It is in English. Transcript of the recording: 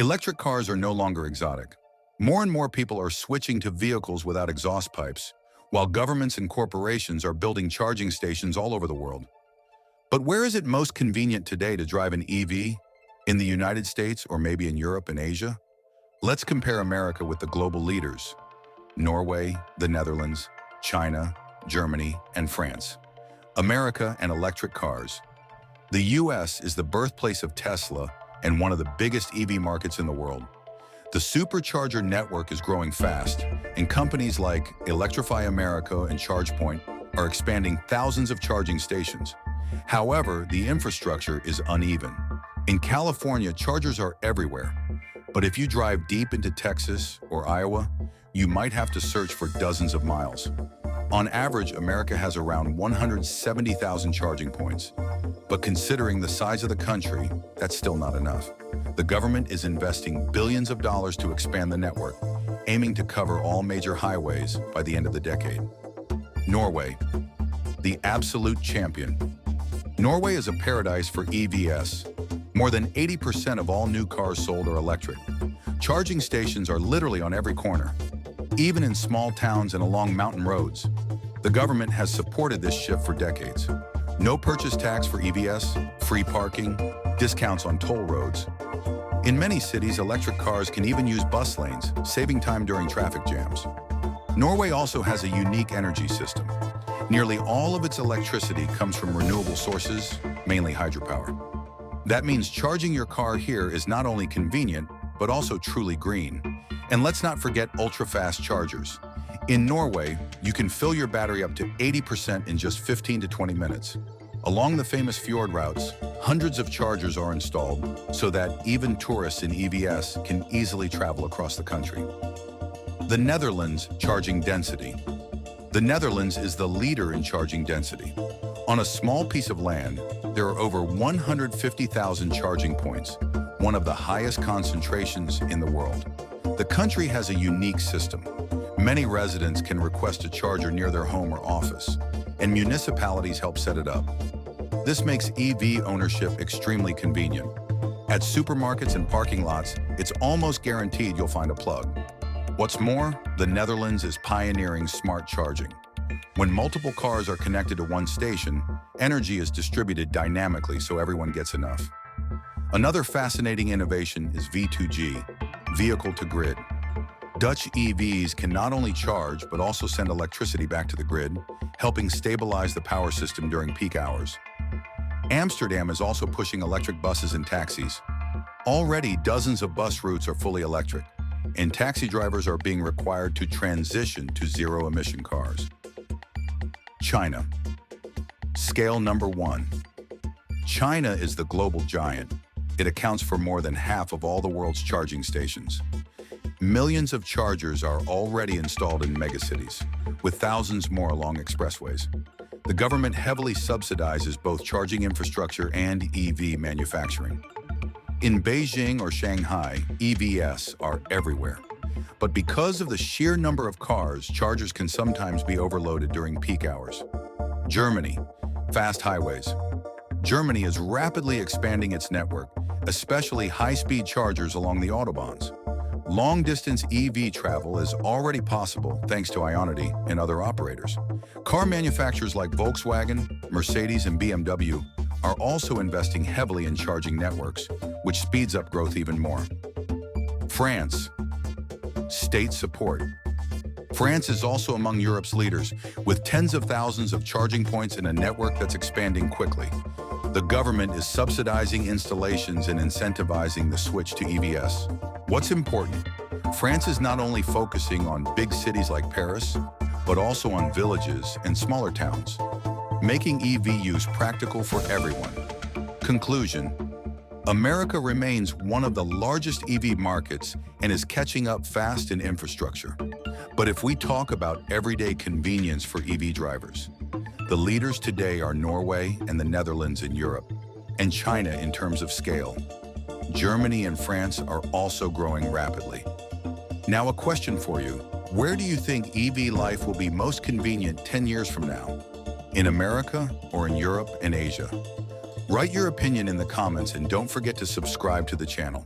Electric cars are no longer exotic. More and more people are switching to vehicles without exhaust pipes, while governments and corporations are building charging stations all over the world. But where is it most convenient today to drive an EV? In the United States or maybe in Europe and Asia? Let's compare America with the global leaders: Norway, the Netherlands, China, Germany, and France. America and electric cars. The US is the birthplace of Tesla and one of the biggest EV markets in the world. The supercharger network is growing fast, and companies like Electrify America and ChargePoint are expanding thousands of charging stations. However, the infrastructure is uneven. In California, chargers are everywhere, but if you drive deep into Texas or Iowa, you might have to search for dozens of miles. On average, America has around 170,000 charging points. But considering the size of the country, that's still not enough. The government is investing billions of dollars to expand the network, aiming to cover all major highways by the end of the decade. Norway, the absolute champion. Norway is a paradise for EVs. More than 80% of all new cars sold are electric. Charging stations are literally on every corner, even in small towns and along mountain roads. The government has supported this shift for decades. No purchase tax for EVs, free parking, discounts on toll roads. In many cities, electric cars can even use bus lanes, saving time during traffic jams. Norway also has a unique energy system. Nearly all of its electricity comes from renewable sources, mainly hydropower. That means charging your car here is not only convenient, but also truly green. And let's not forget ultra-fast chargers. In Norway, you can fill your battery up to 80% in just 15 to 20 minutes. Along the famous fjord routes, hundreds of chargers are installed so that even tourists in EVs can easily travel across the country. The Netherlands charging density. The Netherlands is the leader in charging density. On a small piece of land, there are over 150,000 charging points, one of the highest concentrations in the world. The country has a unique system. Many residents can request a charger near their home or office, and municipalities help set it up. This makes EV ownership extremely convenient. At supermarkets and parking lots, it's almost guaranteed you'll find a plug. What's more, the Netherlands is pioneering smart charging. When multiple cars are connected to one station, energy is distributed dynamically so everyone gets enough. Another fascinating innovation is V2G, vehicle to grid. Dutch EVs can not only charge, but also send electricity back to the grid, helping stabilize the power system during peak hours. Amsterdam is also pushing electric buses and taxis. Already, dozens of bus routes are fully electric, and taxi drivers are being required to transition to zero-emission cars. China. Scale number 1. China is the global giant. It accounts for more than half of all the world's charging stations. Millions of chargers are already installed in megacities, with thousands more along expressways. The government heavily subsidizes both charging infrastructure and EV manufacturing. In Beijing or Shanghai, EVs are everywhere. But because of the sheer number of cars, chargers can sometimes be overloaded during peak hours. Germany, fast highways. Germany is rapidly expanding its network, especially high-speed chargers along the autobahns. Long-distance EV travel is already possible thanks to Ionity and other operators. Car manufacturers like Volkswagen, Mercedes, and BMW are also investing heavily in charging networks, which speeds up growth even more. France. State support. France is also among Europe's leaders, with tens of thousands of charging points in a network that's expanding quickly. The government is subsidizing installations and incentivizing the switch to EVs. What's important? France is not only focusing on big cities like Paris, but also on villages and smaller towns, making EV use practical for everyone. Conclusion: America remains one of the largest EV markets and is catching up fast in infrastructure. But if we talk about everyday convenience for EV drivers, the leaders today are Norway and the Netherlands in Europe, and China in terms of scale. Germany and France are also growing rapidly. Now a question for you. Where do you think EV life will be most convenient 10 years from now? In America or in Europe and Asia? Write your opinion in the comments and don't forget to subscribe to the channel.